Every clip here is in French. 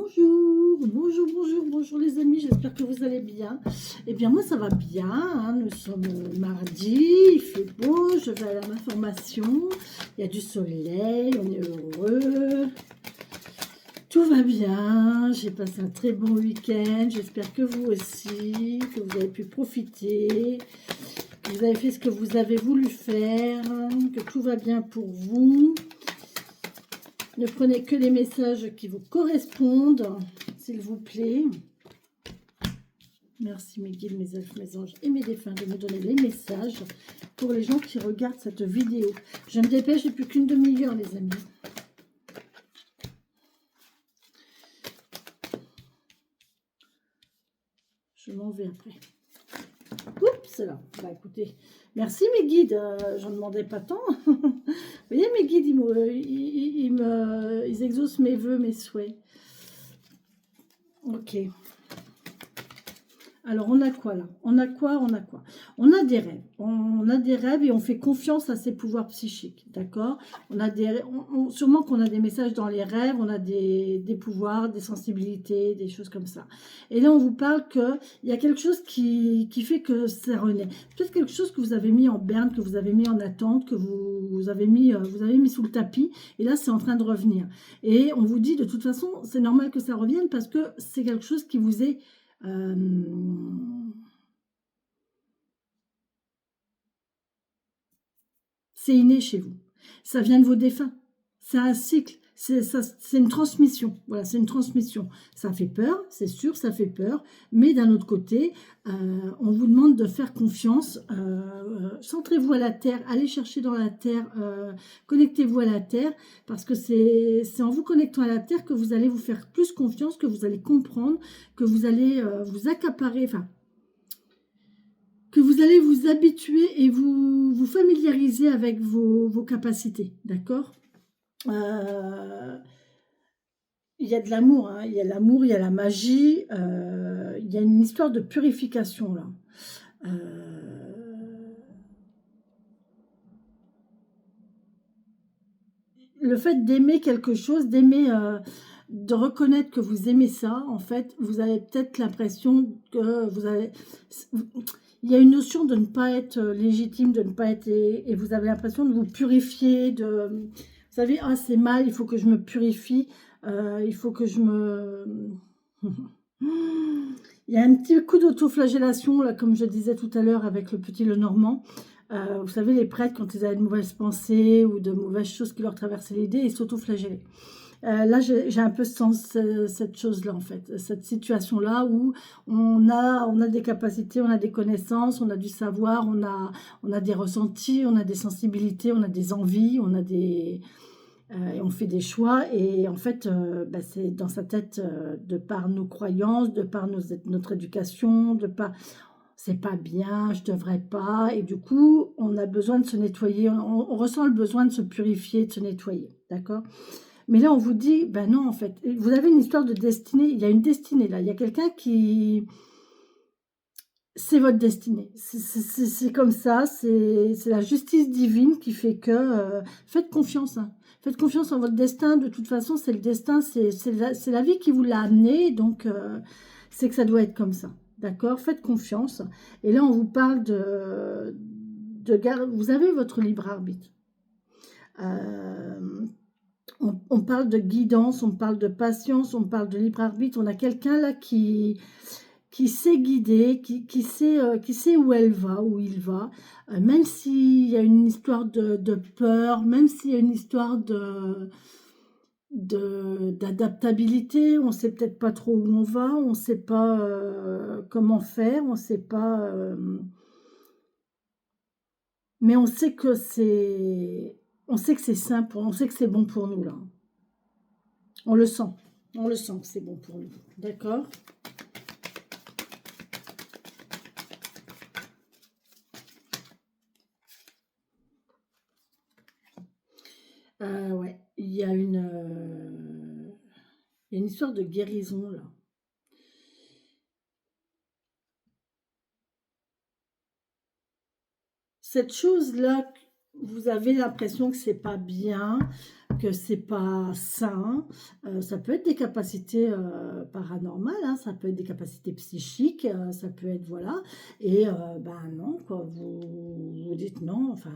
Bonjour, bonjour, bonjour, bonjour les amis, j'espère que vous allez bien. Eh bien moi ça va bien, hein, nous sommes mardi, il fait beau, je vais à ma formation, il y a du soleil, on est heureux, tout va bien, j'ai passé un très bon week-end, j'espère que vous aussi, que vous avez pu profiter, que vous avez fait ce que vous avez voulu faire, que tout va bien pour vous. Ne prenez que les messages qui vous correspondent, s'il vous plaît. Merci mes guides, mes elfes, mes anges et mes défunts de me donner les messages pour les gens qui regardent cette vidéo. Je me dépêche, j'ai plus qu'une demi-heure les amis. Je m'en vais après. Oups là, bah écoutez, merci mes guides, j'en demandais pas tant. Vous voyez mes guides, ils exaucent mes vœux, mes souhaits. Ok. Alors, on a quoi là? On a quoi? On a quoi? On a des rêves. On a des rêves et on fait confiance à ses pouvoirs psychiques. D'accord? On a des, sûrement qu'on a des messages dans les rêves, on a des pouvoirs, des sensibilités, des choses comme ça. Et là, on vous parle qu'il y a quelque chose qui fait que ça renaît. Peut-être quelque chose que vous avez mis en berne, que vous avez mis en attente, que vous avez mis sous le tapis. Et là, c'est en train de revenir. Et on vous dit, de toute façon, c'est normal que ça revienne parce que c'est quelque chose qui vous est... c'est inné chez vous. Ça vient de vos défunts. C'est un cycle. C'est une transmission. Voilà, c'est une transmission. Ça fait peur, c'est sûr, ça fait peur. Mais d'un autre côté, on vous demande de faire confiance. Centrez-vous à la terre, allez chercher dans la terre, connectez-vous à la terre, parce que c'est en vous connectant à la terre que vous allez vous faire plus confiance, que vous allez comprendre, que vous allez vous accaparer, enfin, que vous allez vous habituer et vous familiariser avec vos capacités, d'accord? Il y a de l'amour, hein, il y a l'amour, il y a la magie, il y a une histoire de purification là. Le fait d'aimer quelque chose, d'aimer, de reconnaître que vous aimez ça, en fait, vous avez peut-être l'impression que vous avez... Il y a une notion de ne pas être légitime, de ne pas être... Et vous avez l'impression de vous purifier, de... Vous savez, ah, c'est mal, il faut que je me purifie, il faut que je me... Il y a un petit coup d'autoflagellation, là, comme je disais tout à l'heure avec le petit Lenormand. Vous savez, les prêtres, quand ils avaient de mauvaises pensées ou de mauvaises choses qui leur traversaient l'idée, ils s'autoflagellaient. Là, j'ai un peu cette chose-là, en fait, cette situation-là où on a des capacités, on a des connaissances, on a du savoir, on a des ressentis, on a des sensibilités, on a des envies, on a des... et on fait des choix, et en fait, bah, c'est dans sa tête, de par nos croyances, de par notre éducation, de par c'est pas bien, je devrais pas, et du coup, on a besoin de se nettoyer, on ressent le besoin de se purifier, de se nettoyer, d'accord? Mais là, on vous dit, ben non, en fait, vous avez une histoire de destinée, il y a une destinée là, il y a quelqu'un qui... C'est votre destinée, c'est comme ça, c'est la justice divine qui fait que... faites confiance, hein. Faites confiance en votre destin, de toute façon, c'est le destin, c'est la vie qui vous l'a amené, donc c'est que ça doit être comme ça, d'accord? Faites confiance. Et là, on vous parle vous avez votre libre arbitre. On parle de guidance, on parle de patience, on parle de libre arbitre. On a quelqu'un là qui sait guider, qui sait où elle va, où il va, même s'il y a une histoire de peur, même s'il y a une histoire d'adaptabilité, on ne sait peut-être pas trop où on va, on ne sait pas comment faire, on ne sait pas... mais on sait que c'est... On sait que c'est simple, on sait que c'est bon pour nous, là. On le sent que c'est bon pour nous, d'accord? Ouais, il y a une histoire de guérison, là. Cette chose-là, vous avez l'impression que c'est pas bien. que c'est pas sain. Ça peut être des capacités paranormales, hein, ça peut être des capacités psychiques, ça peut être, voilà. Et ben non, quoi, vous dites non, enfin,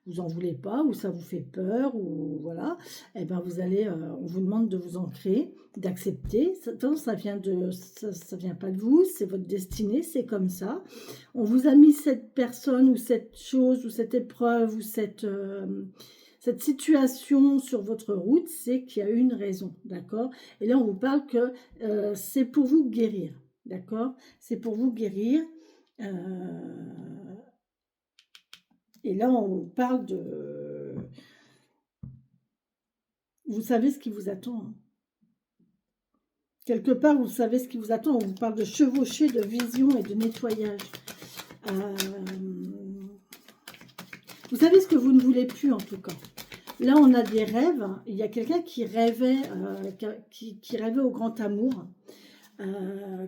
vous en voulez pas, ou ça vous fait peur, ou voilà. Et ben vous allez, on vous demande de vous ancrer, d'accepter. Ça vient ça vient pas de vous, c'est votre destinée, c'est comme ça. On vous a mis cette personne, ou cette chose, ou cette épreuve, ou cette situation sur votre route, c'est qu'il y a une raison, d'accord? Et là, on vous parle que c'est pour vous guérir, d'accord? C'est pour vous guérir. Et là, on vous parle de... Vous savez ce qui vous attend, hein. Quelque part, vous savez ce qui vous attend. On vous parle de chevaucher, de vision et de nettoyage. Vous savez ce que vous ne voulez plus, en tout cas. Là, on a des rêves. Il y a quelqu'un qui rêvait, qui rêvait au grand amour,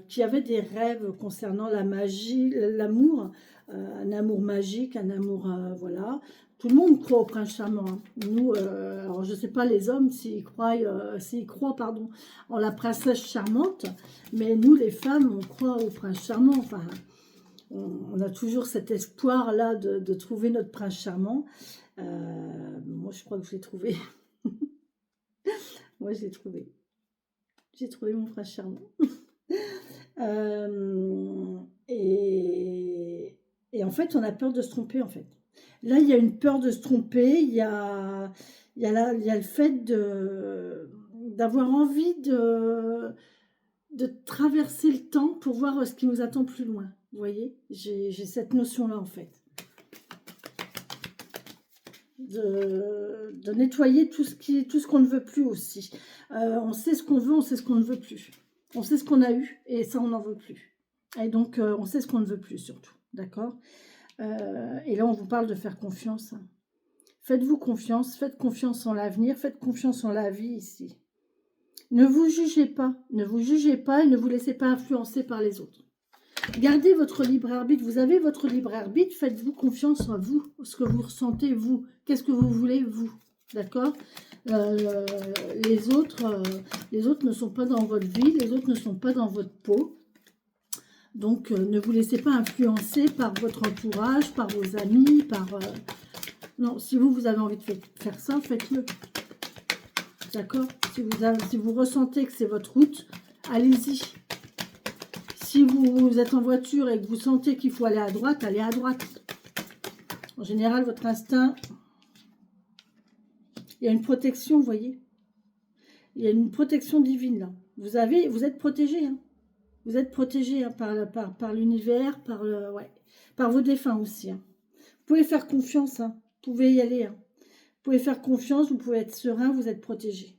qui avait des rêves concernant la magie, l'amour, un amour magique, un amour, voilà. Tout le monde croit au prince charmant, hein. Nous, alors je ne sais pas les hommes s'ils croient, pardon, en la princesse charmante, mais nous, les femmes, on croit au prince charmant. Enfin, on a toujours cet espoir-là de trouver notre prince charmant. Moi, je crois que je l'ai trouvé. Moi, je l'ai trouvé. J'ai trouvé mon prince charmant. Et en fait, on a peur de se tromper, en fait. Là, il y a une peur de se tromper. Il y a le fait d'avoir envie de traverser le temps pour voir ce qui nous attend plus loin. Vous voyez, j'ai cette notion-là, en fait. De nettoyer tout ce qu'on ne veut plus aussi. On sait ce qu'on veut, on sait ce qu'on ne veut plus. On sait ce qu'on a eu et ça, on n'en veut plus. Et donc, on sait ce qu'on ne veut plus surtout. D'accord? Et là, on vous parle de faire confiance. Faites-vous confiance, faites confiance en l'avenir, faites confiance en la vie ici. Ne vous jugez pas et ne vous laissez pas influencer par les autres. Gardez votre libre arbitre, vous avez votre libre arbitre, faites-vous confiance en vous, ce que vous ressentez vous, qu'est-ce que vous voulez vous, d'accord? Les autres ne sont pas dans votre vie, les autres ne sont pas dans votre peau. Donc, ne vous laissez pas influencer par votre entourage, par vos amis, non, si vous avez envie de faire ça, faites-le. D'accord? Si vous ressentez que c'est votre route, allez-y. Si vous êtes en voiture et que vous sentez qu'il faut aller à droite, allez à droite. En général, votre instinct, il y a une protection, vous voyez? Il y a une protection divine, là. Vous êtes protégé, hein. Vous êtes protégé, hein, par l'univers, par vos défunts aussi, hein. Vous pouvez faire confiance, hein. Vous pouvez y aller, hein. Vous pouvez faire confiance, vous pouvez être serein, vous êtes protégé.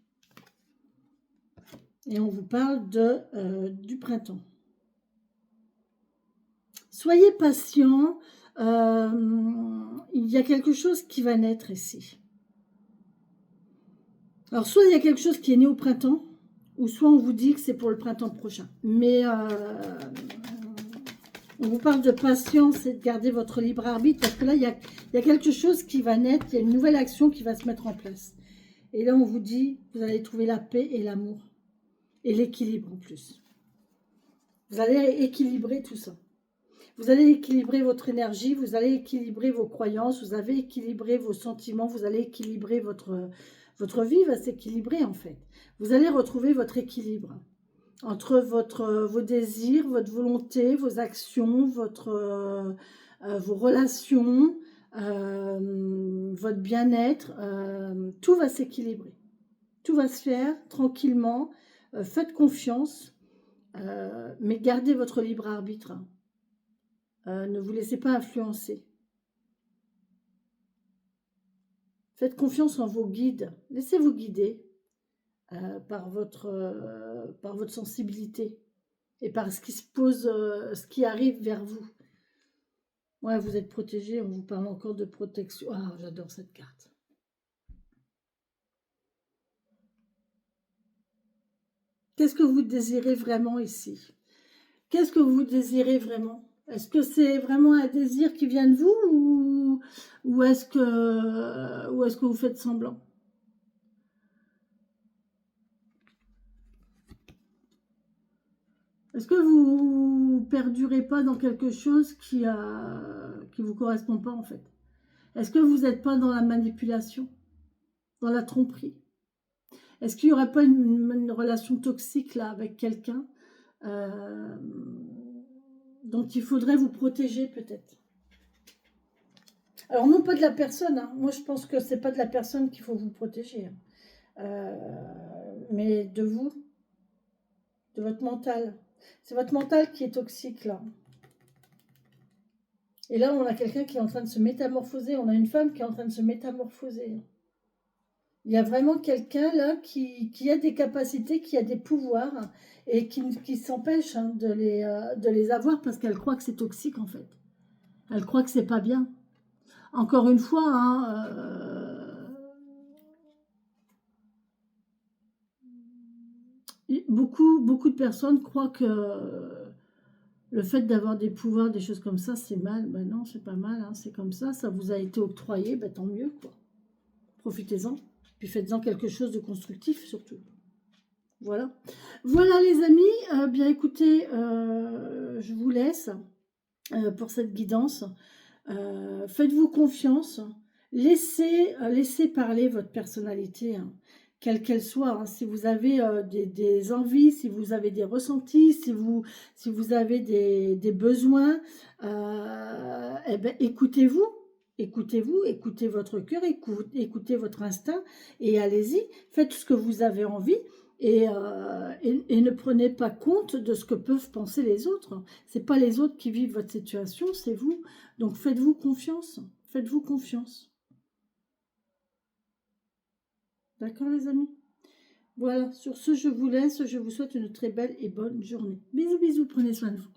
Et on vous parle du printemps. Soyez patient, il y a quelque chose qui va naître ici. Alors, soit il y a quelque chose qui est né au printemps, ou soit on vous dit que c'est pour le printemps prochain. Mais on vous parle de patience et de garder votre libre arbitre, parce que là, il y a quelque chose qui va naître, il y a une nouvelle action qui va se mettre en place. Et là, on vous dit, vous allez trouver la paix et l'amour, et l'équilibre en plus. Vous allez équilibrer tout ça. Vous allez équilibrer votre énergie, vous allez équilibrer vos croyances, vous allez équilibrer vos sentiments, vous allez équilibrer votre vie va s'équilibrer en fait. Vous allez retrouver votre équilibre entre vos désirs, votre volonté, vos actions, vos relations, votre bien-être. Tout va s'équilibrer. Tout va se faire tranquillement. Faites confiance, mais gardez votre libre arbitre. Ne vous laissez pas influencer. Faites confiance en vos guides. Laissez-vous guider par votre sensibilité et par ce qui se pose, ce qui arrive vers vous. Ouais, vous êtes protégé. On vous parle encore de protection. Ah, j'adore cette carte. Qu'est-ce que vous désirez vraiment ici? Qu'est-ce que vous désirez vraiment? Est-ce que c'est vraiment un désir qui vient de vous ou est-ce que vous faites semblant? Est-ce que vous perdurez pas dans quelque chose qui vous correspond pas en fait? Est-ce que vous n'êtes pas dans la manipulation, dans la tromperie? Est-ce qu'il n'y aurait pas une relation toxique là avec quelqu'un euh, dont il faudrait vous protéger peut-être? Alors non pas de la personne, hein. Moi je pense que c'est pas de la personne qu'il faut vous protéger, hein. Mais de vous, de votre mental. C'est votre mental qui est toxique là. Et là on a quelqu'un qui est en train de se métamorphoser, on a une femme qui est en train de se métamorphoser. Il y a vraiment quelqu'un là qui a des capacités, qui a des pouvoirs et qui s'empêche, hein, de les avoir parce qu'elle croit que c'est toxique en fait. Elle croit que c'est pas bien. Encore une fois, hein, beaucoup de personnes croient que le fait d'avoir des pouvoirs, des choses comme ça, c'est mal. Ben non, c'est pas mal, hein, c'est comme ça vous a été octroyé, ben tant mieux, quoi. Profitez-en, puis faites-en quelque chose de constructif surtout. Voilà. Voilà les amis, bien écoutez, je vous laisse pour cette guidance. Faites-vous confiance, laissez parler votre personnalité, hein, quelle qu'elle soit, hein. Si vous avez des envies, si vous avez des ressentis, si vous avez des besoins, eh ben, écoutez-vous. Écoutez-vous, écoutez votre cœur, écoutez votre instinct et allez-y, faites ce que vous avez envie et ne prenez pas compte de ce que peuvent penser les autres. Ce n'est pas les autres qui vivent votre situation, c'est vous. Donc faites-vous confiance. Faites-vous confiance. D'accord les amis? Voilà, sur ce je vous laisse. Je vous souhaite une très belle et bonne journée. Bisous bisous, prenez soin de vous.